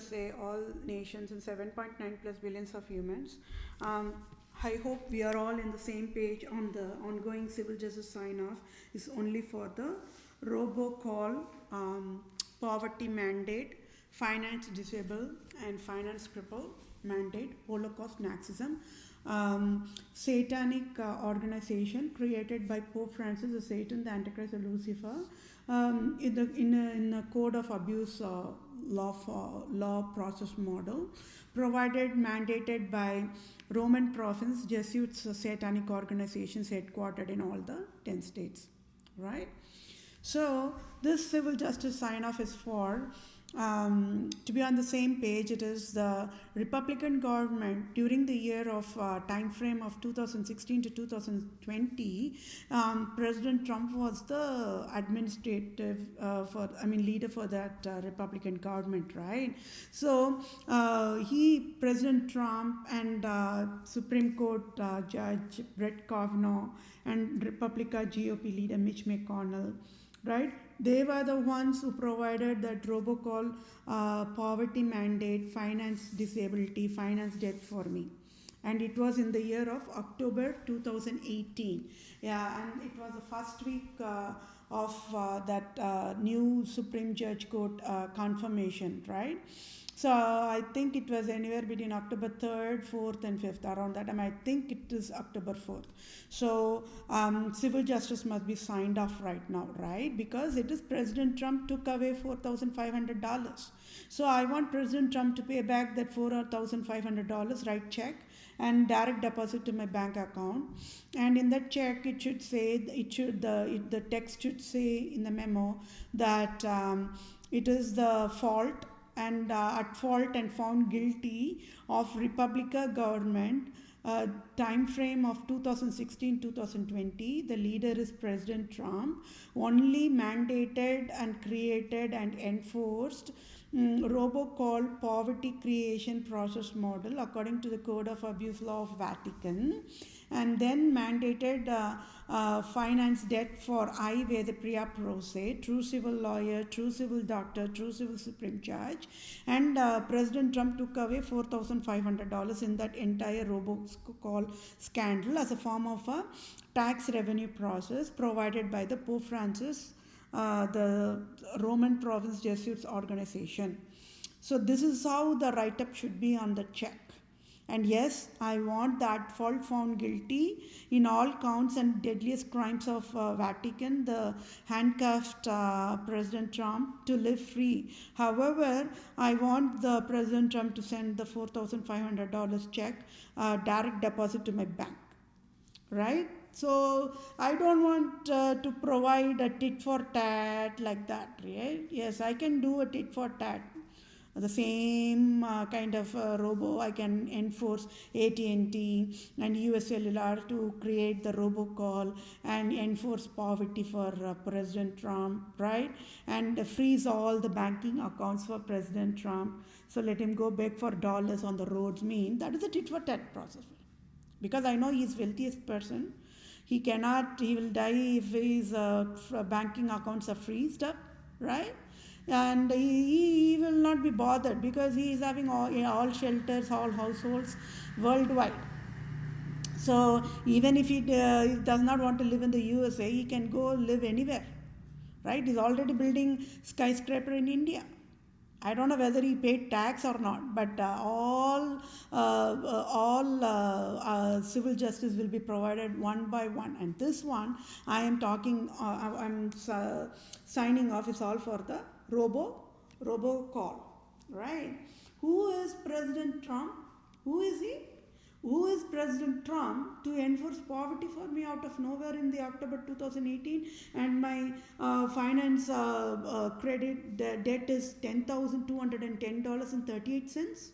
USA, all nations, and 7.9 plus billions of humans. Um, I hope we are all in the same page on the ongoing civil justice sign off is only for the robocall, poverty mandate, finance disabled and finance crippled mandate, Holocaust Nazism, satanic organization created by Pope Francis, the Satan, the Antichrist, the Lucifer, in a code of abuse law process model, provided mandated by Roman province Jesuits, satanic organizations headquartered in all the 10 states, right? So this civil justice sign off is for, to be on the same page. It is the Republican government during the year of time frame of 2016 to 2020. President Trump was the administrative leader for that Republican government, right? So President Trump and Supreme Court Judge Brett Kavanaugh and Republican GOP leader Mitch McConnell, right? They were the ones who provided that robocall, poverty mandate, finance disability, finance debt for me. And it was in the year of October 2018. Yeah, and it was the first week of that new Supreme Judge Court confirmation, right? So I think it was anywhere between October 3rd, 4th and 5th, around that time. I think it is October 4th. So civil justice must be signed off right now, right? Because it is President Trump took away $4,500. So I want President Trump to pay back that $4,500, write check and direct deposit to my bank account. And in that check, it should say, the text should say in the memo that it is the fault and at fault and found guilty of Republican government, time frame of 2016-2020. The leader is President Trump. Only mandated and created and enforced robocall poverty creation process model according to the Code of Abuse Law of Vatican, and then mandated finance debt for I, Vedapriya Pro Se, true civil lawyer, true civil doctor, true civil supreme judge, and President Trump took away $4,500 in that entire robocall scandal as a form of a tax revenue process provided by the Pope Francis, the Roman province Jesuits organization. So this is how the write-up should be on the check. And yes, I want that fault found guilty in all counts and deadliest crimes of Vatican, the handcuffed President Trump to live free. However, I want the President Trump to send the $4,500 check, direct deposit to my bank, right? So I don't want to provide a tit for tat like that, right? Yes, I can do a tit for tat. The same kind of robo, I can enforce AT&T and US Cellular to create the robocall and enforce poverty for President Trump, right? And freeze all the banking accounts for President Trump. So let him go beg for dollars on the roads. That is a tit for tat process. Because I know he is wealthiest person. He will die if his banking accounts are freezed up, right? And he will not be bothered because he is having all shelters, all households worldwide. So even if he does not want to live in the USA, he can go live anywhere, right? He's already building skyscraper in India. I don't know whether he paid tax or not, but all civil justice will be provided one by one. And this one, I am talking, I'm signing off, is all for the robocall, right? Who is President Trump? Who is he? Who is President Trump to enforce poverty for me out of nowhere in the October 2018, and my finance credit debt is $10,210.38?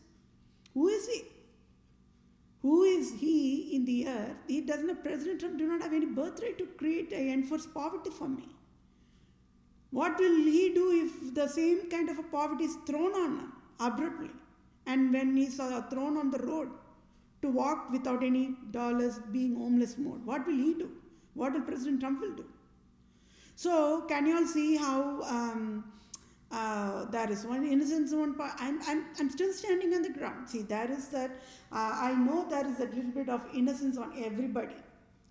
Who is he? Who is he in the earth? He doesn't. President Trump do not have any birthright to create enforce poverty for me. What will he do if the same kind of a poverty is thrown on him abruptly, and when he's thrown on the road to walk without any dollars, being homeless mode? What will he do? What will President Trump will do? So can you all see how That is one innocence. One part. I'm still standing on the ground. See, there is that. I know there is a little bit of innocence on everybody,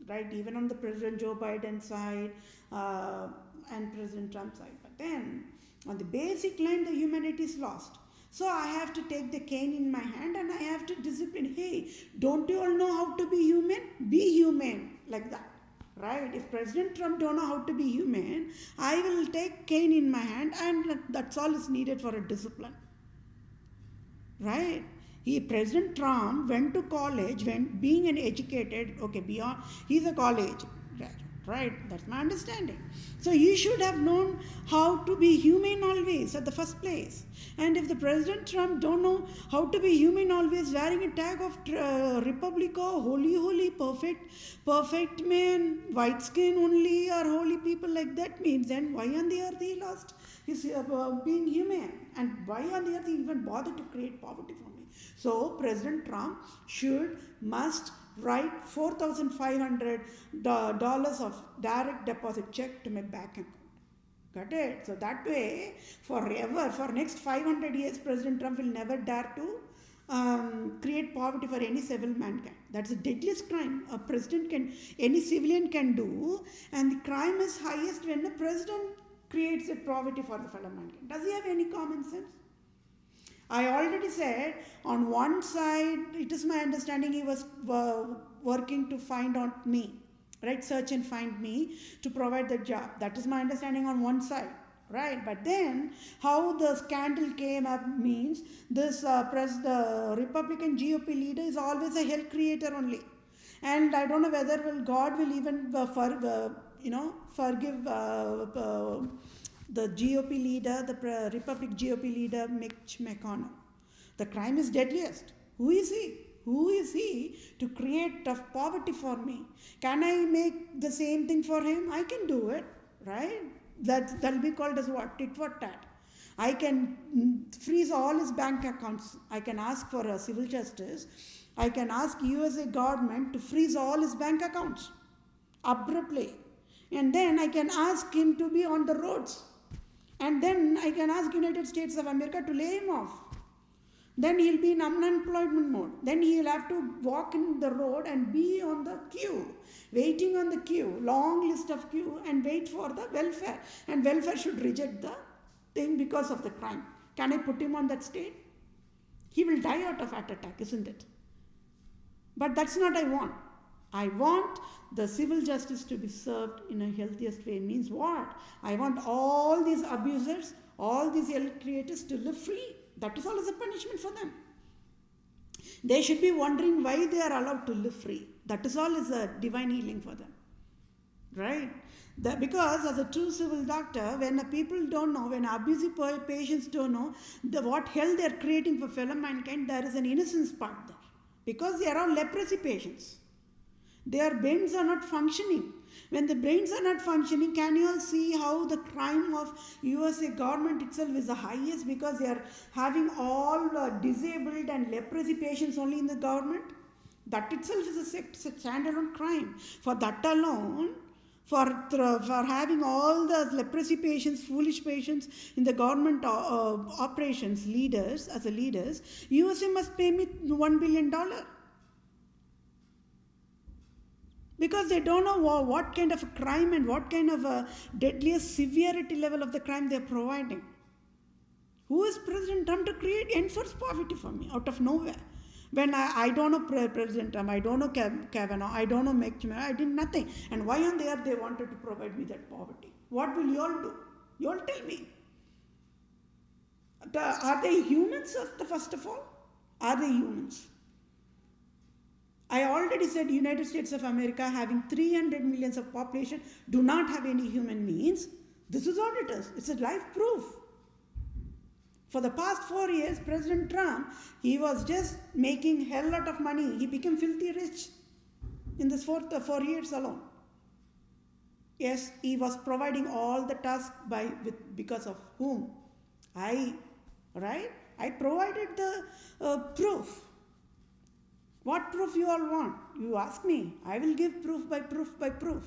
right? Even on the President Joe Biden side and President Trump side. But then, on the basic line, the humanity is lost. So I have to take the cane in my hand and I have to discipline. Hey, don't you all know how to be human? Be human, like that. Right? If President Trump don't know how to be human, I will take cane in my hand, and that's all is needed for a discipline. Right? President Trump went to college, when being an educated, okay, beyond, he's a college, right? That's my understanding. So he should have known how to be human always at the first place. And if the President Trump don't know how to be human always, wearing a tag of Republico, holy, perfect man, white skin only, or holy people like that means, then why on the earth he lost his being human? And why on the earth he even bothered to create poverty for me? So President Trump must write $4,500 of direct deposit check to my bank account. Got it? So that way, forever, for next 500 years, President Trump will never dare to create poverty for any civil mankind. That's the deadliest crime a president any civilian can do, and the crime is highest when the president creates a poverty for the fellow mankind. Does he have any common sense? I already said, on one side, it is my understanding he was working to find out me, right? Search and find me to provide the job. That is my understanding on one side, right? But then, how the scandal came up means this the Republican GOP leader is always a hell creator only. And I don't know whether God will even forgive the GOP leader, the Republic GOP leader, Mitch McConnell. The crime is deadliest. Who is he? Who is he to create tough poverty for me? Can I make the same thing for him? I can do it, right? That'll be called as what? Tit for tat. I can freeze all his bank accounts. I can ask for a civil justice. I can ask USA government to freeze all his bank accounts abruptly. And then I can ask him to be on the roads. And then I can ask United States of America to lay him off. Then he'll be in unemployment mode. Then he'll have to walk in the road and be on the queue, waiting on the queue, long list of queue, and wait for the welfare. And welfare should reject the thing because of the crime. Can I put him on that state? He will die out of heart attack, isn't it? But that's not what I want. I want the civil justice to be served in a healthiest way. Means what? I want all these abusers, all these ill creators to live free. That is all as a punishment for them. They should be wondering why they are allowed to live free. That is all is a divine healing for them. Right? Because as a true civil doctor, when people don't know, when abusive patients don't know what hell they are creating for fellow mankind, there is an innocence part there. Because they are all leprosy patients. Their brains are not functioning. When the brains are not functioning, can you all see how the crime of USA government itself is the highest, because they are having all disabled and leprosy patients only in the government? That itself is a standalone crime. For that alone, for having all the leprosy patients, foolish patients in the government operations, leaders, USA must pay me $1 billion. Because they don't know what kind of a crime and what kind of a deadliest severity level of the crime they are providing. Who is President Trump to enforce poverty for me out of nowhere? When I don't know President Trump, I don't know Kavanaugh, I don't know McCain, I did nothing. And why on the earth they wanted to provide me that poverty? What will you all do? You all tell me. Are they humans first of all? Are they humans? I already said United States of America having 300 million of population do not have any human means. This is what it is. It's a live proof. For the past 4 years, President Trump, he was just making hell lot of money. He became filthy rich in this 4 years alone. Yes, he was providing all the tasks because of whom? I provided the proof. What proof you all want? You ask me. I will give proof by proof by proof.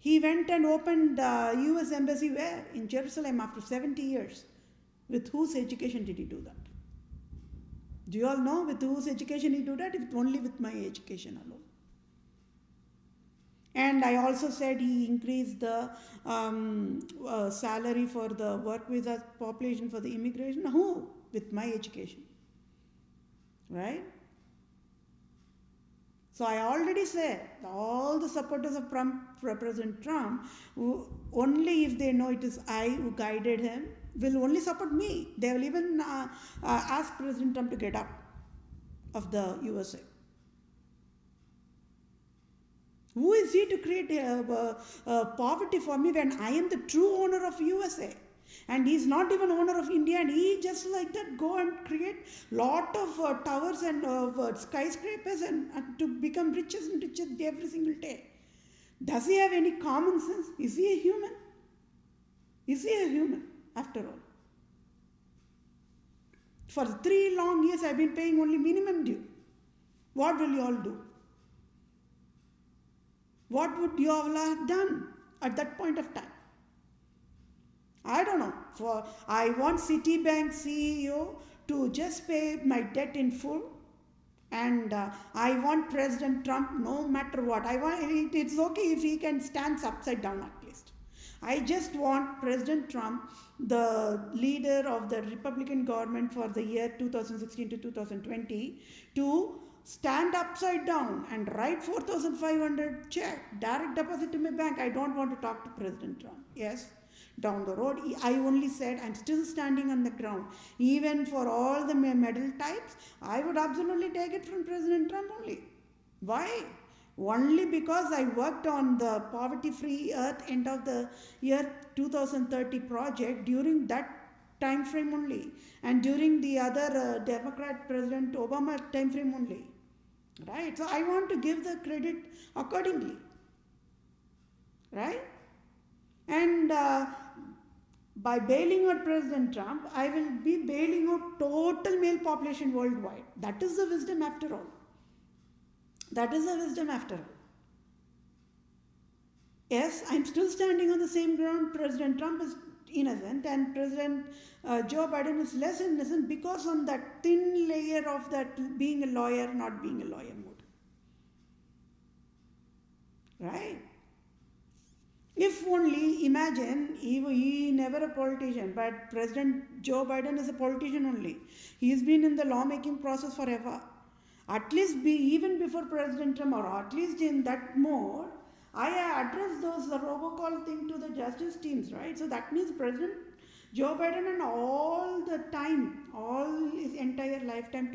He went and opened US embassy where? In Jerusalem after 70 years. With whose education did he do that? Do you all know with whose education he did that? It's only with my education alone. And I also said he increased the salary for the work visa population for the immigration. Who? With my education. Right? So I already said all the supporters of President Trump, only if they know it is I who guided him, will only support me. They will even ask President Trump to get up of the USA. Who is he to create poverty for me when I am the true owner of USA? And he's not even owner of India, and he just like that go and create lot of towers and skyscrapers and to become richer and richer every single day. Does he have any common sense? Is he a human? Is he a human after all? For 3 long years I've been paying only minimum due. What will you all do? What would you all have done at that point of time? I don't know. I want Citibank CEO to just pay my debt in full, and I want President Trump no matter what. It's okay if he can stand upside down at least. I just want President Trump, the leader of the Republican government for the year 2016 to 2020, to stand upside down and write 4,500 check, direct deposit to my bank. I don't want to talk to President Trump. Yes. Down the road, I only said I'm still standing on the ground. Even for all the medal types, I would absolutely take it from President Trump only. Why? Only because I worked on the poverty-free earth end of the year 2030 project during that time frame only, and during the other Democrat President Obama time frame only. Right? So I want to give the credit accordingly. Right? And by bailing out President Trump, I will be bailing out total male population worldwide. That is the wisdom after all. That is the wisdom after all. Yes, I'm still standing on the same ground. President Trump is innocent and President Joe Biden is less innocent because on that thin layer of that being a lawyer, not being a lawyer mode. Right? If only, imagine, he never a politician, but President Joe Biden is a politician only. He's been in the lawmaking process forever. At least even before President Trump, or at least in that mode, I addressed the robocall thing to the justice teams, right? So that means President Joe Biden and all the time, all his entire lifetime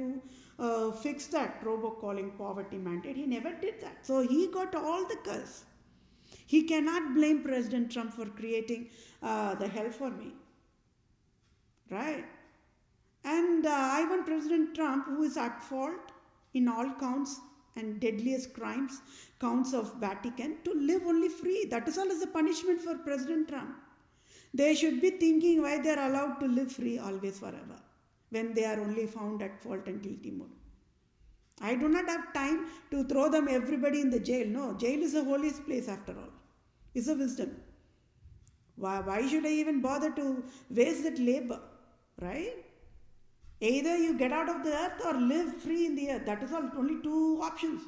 to fix that robocalling poverty mandate, he never did that. So he got all the curse. He cannot blame President Trump for creating the hell for me. Right? And I want President Trump, who is at fault in all counts and deadliest crimes, counts of Vatican, to live only free. That is all as a punishment for President Trump. They should be thinking why they are allowed to live free always forever, when they are only found at fault and guilty mode. I do not have time to throw them everybody in the jail. No, jail is the holiest place after all. It's a wisdom. Why should I even bother to waste that labor? Right? Either you get out of the earth or live free in the earth. That is all. Only 2 options.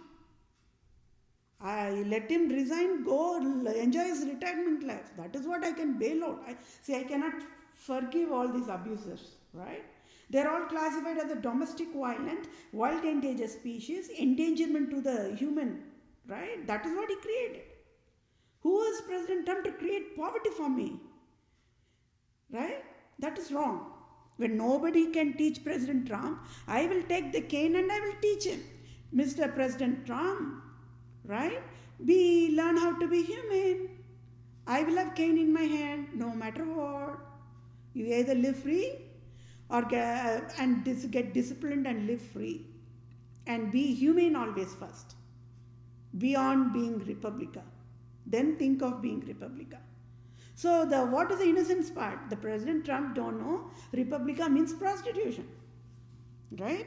I let him resign, go enjoy his retirement life. That is what I can bail out. I cannot forgive all these abusers. Right? They are all classified as a domestic violent, wild endangered species, endangerment to the human. Right? That is what he created. Who is President Trump to create poverty for me? Right? That is wrong. When nobody can teach President Trump, I will take the cane and I will teach him. Mr. President Trump, right? Learn how to be human. I will have cane in my hand no matter what. You either live free or get disciplined and live free. And be humane always first. Beyond being Republica. Then think of being Republica. So what is the innocence part? The President Trump don't know Republica means prostitution. Right?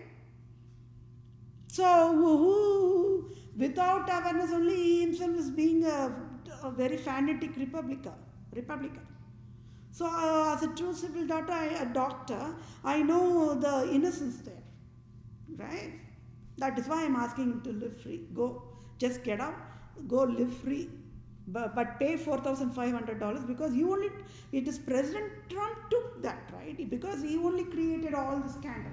So who without awareness only he himself is being a very fanatic Republican. So, as a true civil doctor, I know the innocence there, right? That is why I'm asking him to live free. Go, just get out, go live free, but pay $4,500 because it is President Trump took that, right? Because he only created all the scandal.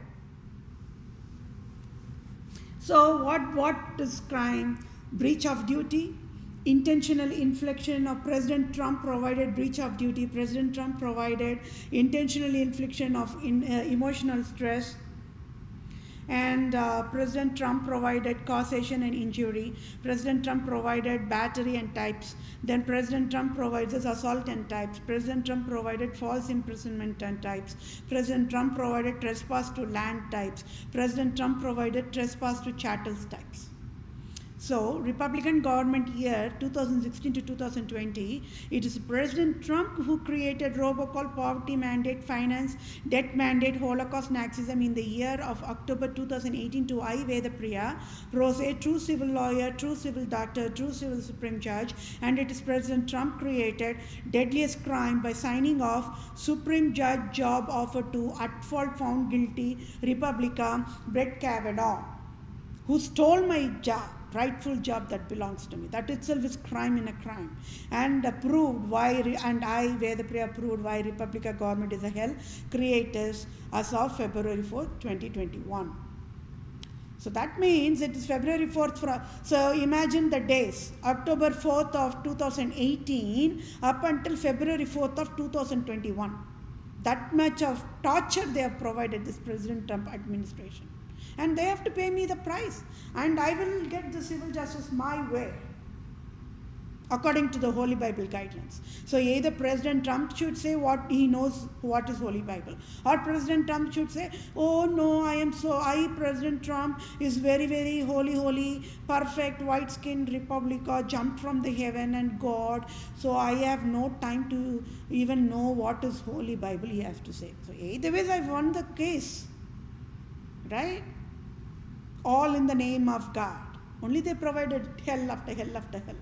So, what is crime? Breach of duty, intentional infliction of President Trump provided breach of duty. President Trump provided intentional infliction of emotional stress. And President Trump provided causation and injury. President Trump provided battery and types. Then President Trump provides assault and types. President Trump provided false imprisonment and types. President Trump provided trespass to land types. President Trump provided trespass to chattels types. So, Republican government year 2016 to 2020, it is President Trump who created robocall, poverty mandate, finance, debt mandate, Holocaust, Nazism in the year of October 2018 to I. Vedapriya, pro se, true civil lawyer, true civil doctor, true civil Supreme Judge, and it is President Trump created deadliest crime by signing off Supreme Judge job offer to at fault found guilty Republican Brett Kavanaugh, who stole my job, rightful job that belongs to me. That itself is crime in a crime. And proved why, and I, Vedapriya, proved why Republican government is a hell creators as of February 4th, 2021. So that means it is February 4th. So imagine the days, October 4th of 2018 up until February 4th of 2021. That much of torture they have provided this President Trump administration. And they have to pay me the price. And I will get the civil justice my way, according to the Holy Bible guidelines. So either President Trump should say what he knows what is Holy Bible, or President Trump should say, oh no, President Trump is very, very holy, perfect, white-skinned Republican, jumped from the heaven and God, so I have no time to even know what is Holy Bible, he has to say. So either ways I've won the case, right? All in the name of God. Only they provided hell after hell after hell.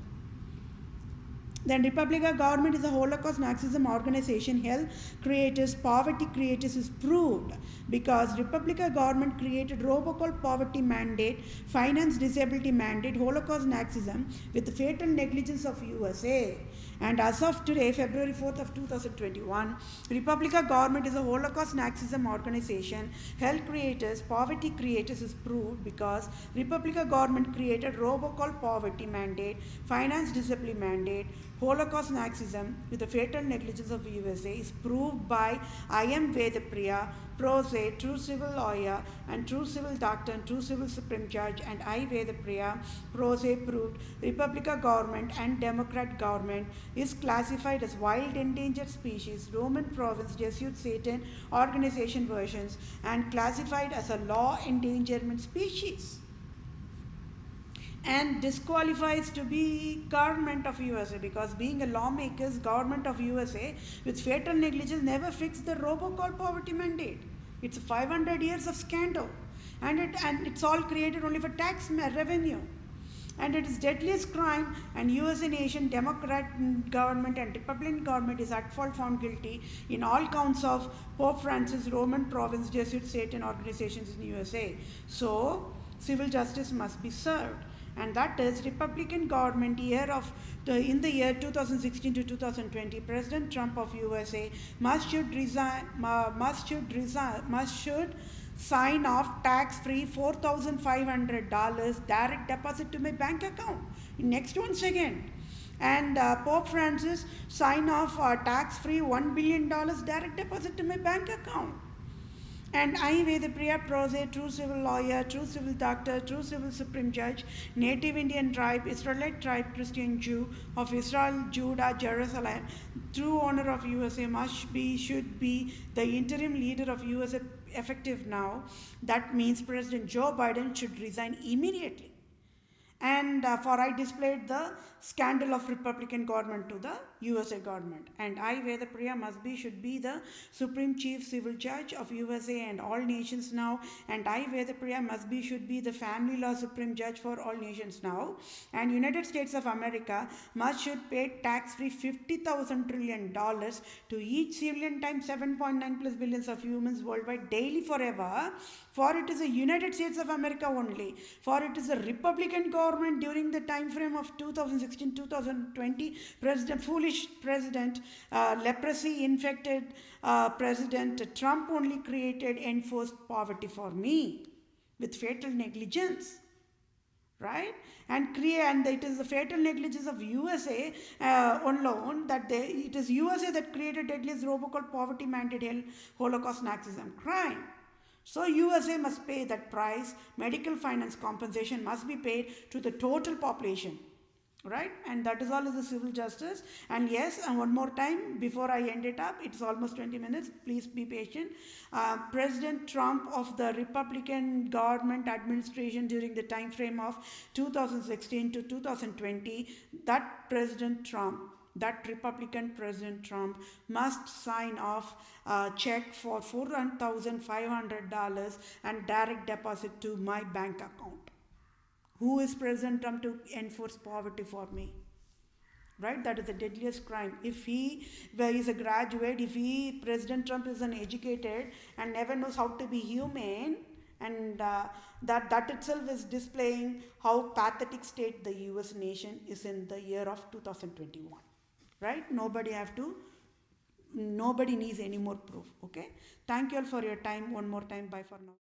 Then Republican government is a Holocaust Nazism organization. Hell creators, poverty creators is proved because Republican government created robocall poverty mandate, finance disability mandate, Holocaust Nazism with the fatal negligence of USA. And as of today, February 4th of 2021, Republican government is a Holocaust Nazism organization. Hell creators, poverty creators is proved because Republican government created robocall poverty mandate, finance disability mandate, Holocaust Nazism with the fatal negligence of USA is proved by I. M. Vedapriya, pro se, true civil lawyer and true civil doctor and true civil Supreme Judge, and I. Vedapriya, pro se, proved Republican government and Democrat government is classified as wild endangered species, Roman province, Jesuit Satan organization versions, and classified as a law endangerment species, and disqualifies to be government of USA because being a lawmaker's government of USA with fatal negligence never fixed the robocall poverty mandate. It's 500 years of scandal, and it's all created only for tax revenue. And it is deadliest crime, and USA nation, Democrat government and Republican government is at fault found guilty in all counts of Pope Francis, Roman province, Jesuit Satan organizations in USA. So civil justice must be served. And that is Republican government in the year 2016 to 2020, President Trump of USA must sign off tax-free $4,500 direct deposit to my bank account in next 1 second. And Pope Francis sign off tax-free $1 billion direct deposit to my bank account. And I, Vedapriya, pro se, true civil lawyer, true civil doctor, true civil Supreme Judge, Native Indian tribe, Israelite tribe, Christian Jew of Israel, Judah, Jerusalem, true owner of USA should be the interim leader of USA effective now. That means President Joe Biden should resign immediately. And for I displayed the scandal of Republican government to the USA government. And I, Vedapriya should be the Supreme Chief Civil Judge of USA and all nations now. And I, Vedapriya should be the Family Law Supreme Judge for all nations now. And United States of America should pay tax-free $50,000 trillion to each civilian times 7.9 plus billions of humans worldwide daily forever. For it is the United States of America only. For it is a Republican government during the time frame of 2016-2020, foolish president, leprosy-infected President Trump only created enforced poverty for me with fatal negligence. Right? And it is the fatal negligence of USA alone that it is USA that created deadliest robocall poverty mandated Holocaust Nazism crime. So USA must pay that price. Medical finance compensation must be paid to the total population. Right? And that is all is the civil justice. And yes, and one more time before I end it up, it's almost 20 minutes, please be patient. President Trump of the Republican government administration during the time frame of 2016 to 2020, that Republican President Trump must sign off a check for $4,500 and direct deposit to my bank account. Who is President Trump to enforce poverty for me? Right? That is the deadliest crime. If he is a graduate, President Trump is uneducated and never knows how to be humane, and that itself is displaying how pathetic state the US nation is in the year of 2021. Right? Nobody needs any more proof. Okay? Thank you all for your time. One more time. Bye for now.